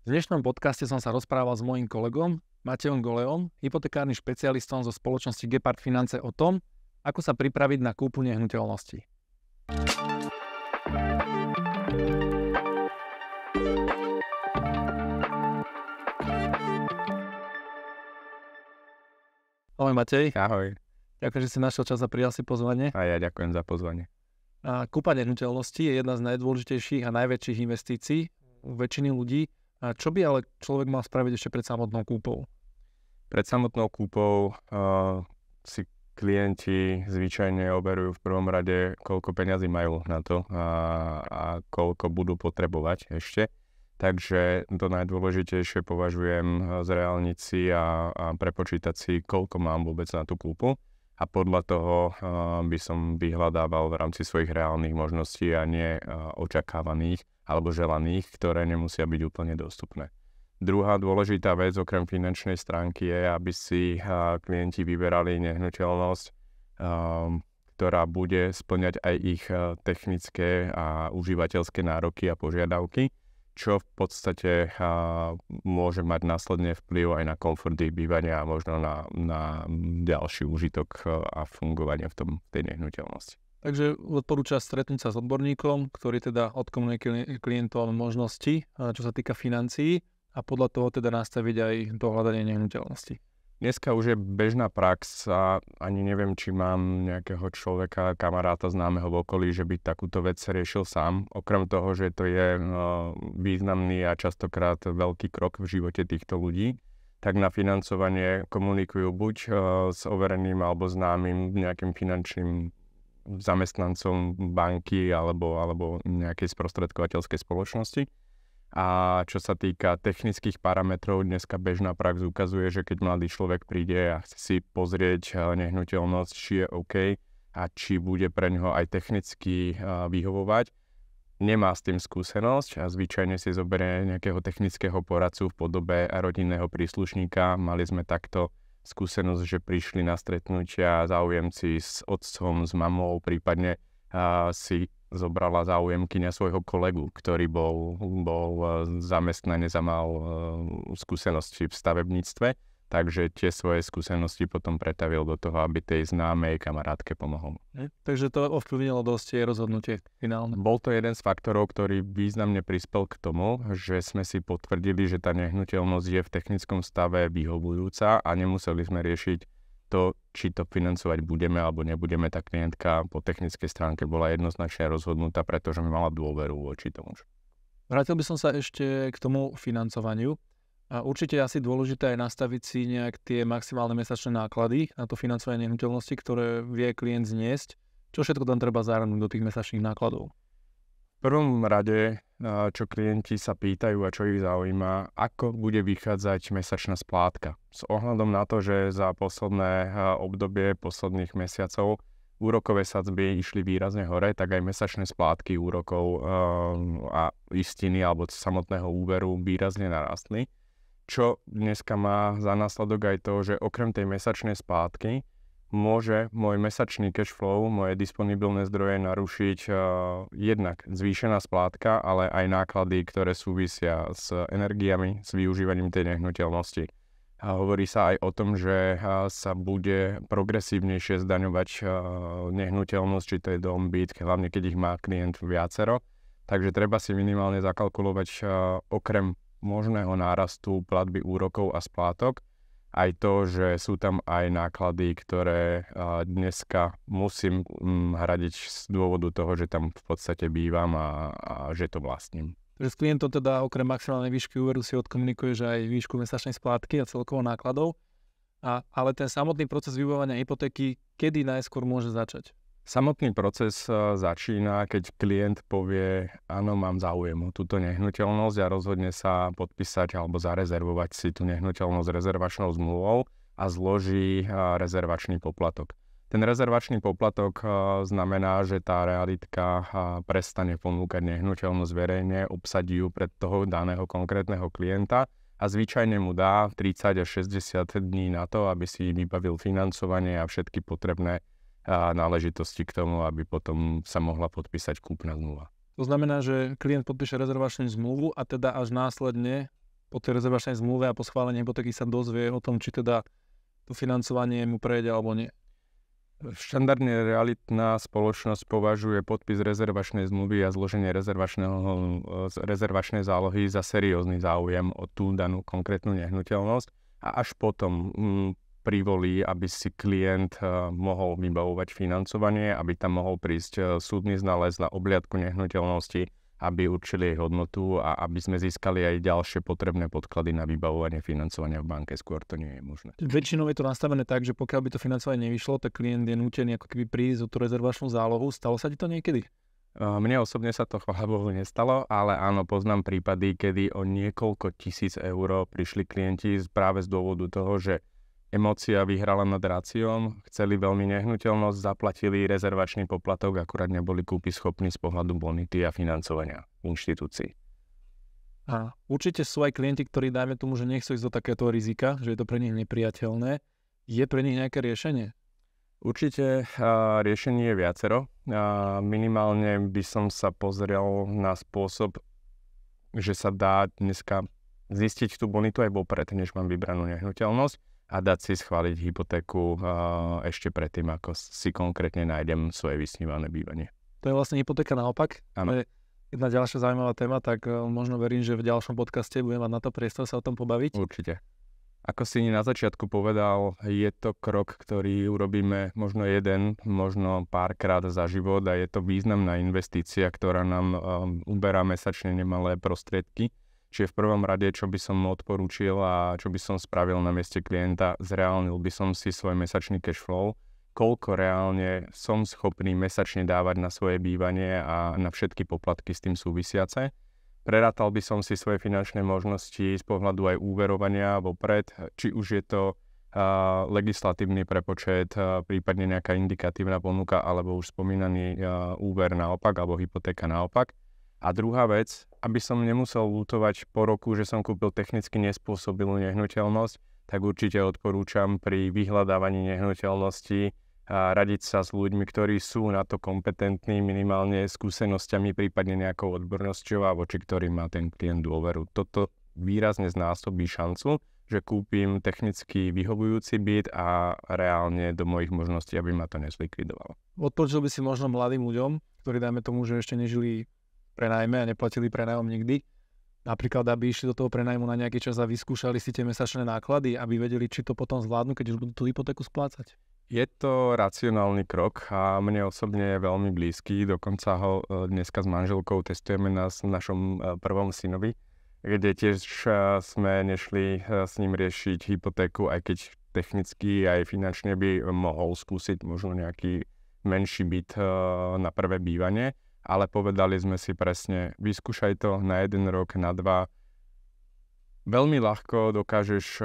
V dnešnom podcaste som sa rozprával s mojím kolegom Matejom Goleom, hypotekárnym špecialistom zo spoločnosti Gepard Finance o tom, ako sa pripraviť na kúpu nehnuteľnosti. Ahoj Matej. Ahoj. Ďakujem, že si našiel čas a prijal si pozvanie. A ja ďakujem za pozvanie. Kúpa nehnuteľnosti je jedna z najdôležitejších a najväčších investícií u väčšiny ľudí. Čo by ale človek mal spraviť ešte pred samotnou kúpou? Pred samotnou kúpou si klienti zvyčajne overujú v prvom rade, koľko peňazí majú na to a koľko budú potrebovať ešte. Takže to najdôležitejšie považujem zreálniť si a prepočítať si, koľko mám vôbec na tú kúpu. A podľa toho by som vyhľadával v rámci svojich reálnych možností a nie očakávaných alebo želaných, ktoré nemusia byť úplne dostupné. Druhá dôležitá vec okrem finančnej stránky je, aby si klienti vyberali nehnuteľnosť, ktorá bude spĺňať aj ich technické a užívateľské nároky a požiadavky, čo v podstate môže mať následne vplyv aj na komfort ich bývania a možno na ďalší úžitok a fungovanie v tej nehnuteľnosti. Takže odporúča stretnúť sa s odborníkom, ktorý teda odkomunikuje klientom možnosti, čo sa týka financií a podľa toho teda nastaviť aj dohľadanie nehnuteľnosti. Dneska už je bežná prax a ani neviem, či mám nejakého človeka, kamaráta známeho v okolí, že by takúto vec riešil sám. Okrem toho, že to je významný a častokrát veľký krok v živote týchto ľudí, tak na financovanie komunikujú buď s overeným alebo známym nejakým finančným zamestnancom banky alebo nejakej sprostredkovateľskej spoločnosti. A čo sa týka technických parametrov, dneska bežná prax ukazuje, že keď mladý človek príde a chce si pozrieť nehnuteľnosť, či je OK a či bude pre ňoho aj technicky vyhovovať, nemá s tým skúsenosť a zvyčajne si zoberie nejakého technického poradcu v podobe rodinného príslušníka. Mali sme takto skúsenosť, že prišli na stretnutia záujemci s otcom, s mamou, prípadne si zobrala záujemkyňa svojho kolegu, ktorý bol zamestnanec a mal skúsenosti v stavebníctve, takže tie svoje skúsenosti potom pretavil do toho, aby tej známej kamarátke pomohol. Takže to ovplyvnilo dosť jej rozhodnutie finálne. Bol to jeden z faktorov, ktorý významne prispel k tomu, že sme si potvrdili, že tá nehnuteľnosť je v technickom stave vyhovujúca a nemuseli sme riešiť to, či to financovať budeme alebo nebudeme. Tá klientka po technickej stránke bola jednoznačne rozhodnutá, pretože mi mala dôveru voči tomu. Vrátil by som sa ešte k tomu financovaniu. A určite je asi dôležité aj nastaviť si nejak tie maximálne mesačné náklady na to financovanie nehnuteľnosti, ktoré vie klient zniesť. Čo všetko tam treba zahrnúť do tých mesačných nákladov? V prvom rade, čo klienti sa pýtajú a čo ich zaujíma, ako bude vychádzať mesačná splátka. S ohľadom na to, že za posledné obdobie, posledných mesiacov úrokové sadzby išli výrazne hore, tak aj mesačné splátky úrokov a istiny alebo samotného úveru výrazne narastli. Čo dneska má za následok aj to, že okrem tej mesačnej splátky môže môj mesačný cash flow, moje disponibilné zdroje narušiť jednak zvýšená splátka, ale aj náklady, ktoré súvisia s energiami, s využívaním tej nehnuteľnosti. A hovorí sa aj o tom, že sa bude progresívnejšie zdaňovať nehnuteľnosť, či to je dom, byt, hlavne keď ich má klient viacero. Takže treba si minimálne zakalkulovať okrem možného nárastu platby úrokov a splátok aj to, že sú tam aj náklady, ktoré dneska musím hradiť z dôvodu toho, že tam v podstate bývam a že to vlastním. Takže s klientom teda okrem maximálnej výšky úveru si odkomunikuješ aj výšku mesačnej splátky a celkovo nákladov. Ale ten samotný proces vybavovania hypotéky, kedy najskôr môže začať? Samotný proces začína, keď klient povie, áno, mám záujem o túto nehnuteľnosť a rozhodne sa podpísať alebo zarezervovať si tú nehnuteľnosť rezervačnou zmluvou a zloží rezervačný poplatok. Ten rezervačný poplatok znamená, že tá realitka prestane ponúkať nehnuteľnosť verejne, obsadí ju pred toho daného konkrétneho klienta a zvyčajne mu dá 30 až 60 dní na to, aby si vybavil financovanie a všetky potrebné náležitosti k tomu, aby potom sa mohla podpísať kúpna zmluva. To znamená, že klient podpíše rezervačnú zmluvu a teda až následne po tej rezervačnej zmluve a po schválení hypotéky sa dozvie o tom, či teda to financovanie mu prejde alebo nie? Štandardne realitná spoločnosť považuje podpis rezervačnej zmluvy a zloženie rezervačnej zálohy za seriózny záujem o tú danú konkrétnu nehnuteľnosť a až potom privolí, aby si klient mohol vybavovať financovanie, aby tam mohol prísť súdny znalec na obliadku nehnuteľnosti, aby určili jej hodnotu a aby sme získali aj ďalšie potrebné podklady na vybavovanie financovania v banke. Skôr to nie je možné. Väčšinou je to nastavené tak, že pokiaľ by to financovanie nevyšlo, tak klient je nútený ako keby prísť o tú rezervačnú zálohu. Stalo sa ti to niekedy? Mne osobne sa to chvála Bohu nestalo, ale áno, poznám prípady, kedy o niekoľko tisíc eur prišli klienti práve z dôvodu toho, že emócia vyhrala nad ráciom, chceli veľmi nehnuteľnosť, zaplatili rezervačný poplatok, akurát neboli kúpyschopní z pohľadu bonity a financovania inštitúcií. A určite sú aj klienti, ktorí dajme tomu, že nechcú ísť do takéto rizika, že je to pre nich nepriateľné. Je pre nich nejaké riešenie? Určite riešenie je viacero. Minimálne by som sa pozrel na spôsob, že sa dá dneska zistiť tú bonitu aj vopred, než mám vybranú nehnuteľnosť a dať si schváliť hypotéku ešte predtým, ako si konkrétne nájdem svoje vysnívané bývanie. To je vlastne hypotéka naopak. Áno. To je jedna ďalšia zaujímavá téma, tak možno verím, že v ďalšom podcaste budeme mať na to priestor sa o tom pobaviť. Určite. Ako si na začiatku povedal, je to krok, ktorý urobíme možno jeden, možno párkrát za život a je to významná investícia, ktorá nám uberá mesačne nemalé prostriedky. Čiže v prvom rade, čo by som odporúčil a čo by som spravil na mieste klienta, zreálnil by som si svoj mesačný cash flow, koľko reálne som schopný mesačne dávať na svoje bývanie a na všetky poplatky s tým súvisiace. Prerátal by som si svoje finančné možnosti z pohľadu aj úverovania vopred, či už je to legislatívny prepočet, prípadne nejaká indikatívna ponuka, alebo už spomínaný úver naopak, alebo hypotéka naopak. A druhá vec, aby som nemusel ľutovať po roku, že som kúpil technicky nespôsobilú nehnuteľnosť, tak určite odporúčam pri vyhľadávaní nehnuteľnosti radiť sa s ľuďmi, ktorí sú na to kompetentní, minimálne skúsenosťami, prípadne nejakou odbornosťou a voči ktorým má ten klient dôveru. Toto výrazne znásobí šancu, že kúpim technicky vyhovujúci byt a reálne do mojich možností, aby ma to nezlikvidovalo. Odporúčil by si možno mladým ľuďom, ktorí dajme tomu, že ešte nežili prenajme a neplatili prenajom nikdy, napríklad, aby išli do toho prenajmu na nejaký čas a vyskúšali si tie mesačné náklady, aby vedeli, či to potom zvládnu, keď už budú tú hypotéku splácať. Je to racionálny krok a mne osobne je veľmi blízky, dokonca ho dneska s manželkou testujeme na našom prvom synovi, kde tiež sme nešli s ním riešiť hypotéku, aj keď technicky aj finančne by mohol skúsiť možno nejaký menší byt na prvé bývanie. Ale povedali sme si presne, vyskúšaj to na 1 rok, na 2. Veľmi ľahko dokážeš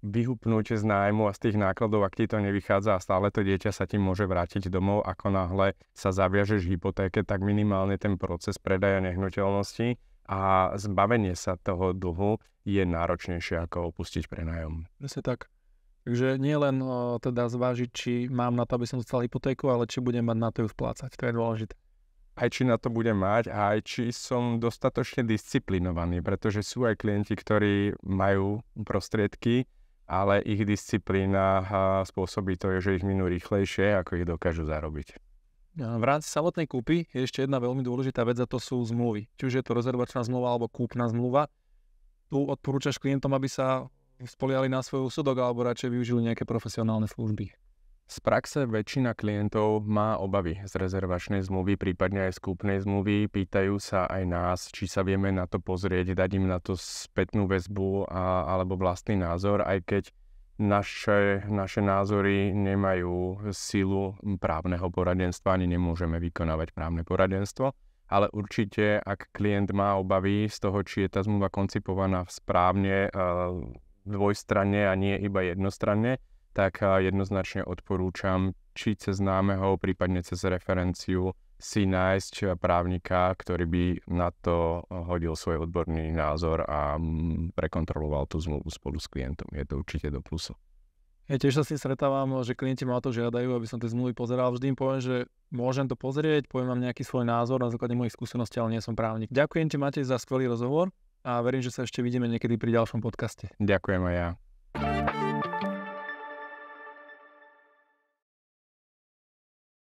vyhupnúť z nájmu a z tých nákladov, ak ti to nevychádza a stále to dieťa sa ti môže vrátiť domov, ako náhle sa zaviažeš hypotéke, tak minimálne ten proces predaja nehnuteľnosti a zbavenie sa toho dlhu je náročnejšie ako opustiť prenájom. Presne tak. Takže nie len teda zvážiť, či mám na to, aby som dostal hypotéku, ale či budem mať na to ju splácať. To je dôležité. Aj či na to budem mať, aj či som dostatočne disciplinovaný, pretože sú aj klienti, ktorí majú prostriedky, ale ich disciplína spôsobí to, že ich minú rýchlejšie, ako ich dokážu zarobiť. V rámci samotnej kúpy je ešte jedna veľmi dôležitá vec a to sú zmluvy. Či už je to rezervačná zmluva alebo kúpna zmluva. Tu odporúčaš klientom, aby sa spoliali na svoj úsudok alebo radšej využili nejaké profesionálne služby. Z praxe väčšina klientov má obavy z rezervačnej zmluvy, prípadne aj z kúpnej zmluvy. Pýtajú sa aj nás, či sa vieme na to pozrieť, dať im na to spätnú väzbu alebo vlastný názor, aj keď naše názory nemajú silu právneho poradenstva, ani nemôžeme vykonávať právne poradenstvo. Ale určite, ak klient má obavy z toho, či je tá zmluva koncipovaná správne, dvojstranne a nie iba jednostranne, tak jednoznačne odporúčam, či cez známeho, prípadne cez referenciu si nájsť právnika, ktorý by na to hodil svoj odborný názor a prekontroloval tú zmluvu spolu s klientom. Je to určite do plusu. Ja tiež sa s tým stretávam, že klienti ma o to žiadajú, aby som tie zmluvy pozeral. Vždy im poviem, že môžem to pozrieť, poviem vám nejaký svoj názor na základe mojich skúseností, ale nie som právnik. Ďakujem ti, Matej, za skvelý rozhovor a verím, že sa ešte vidíme niekedy pri ďalšom podcaste. Ďakujem aj ja.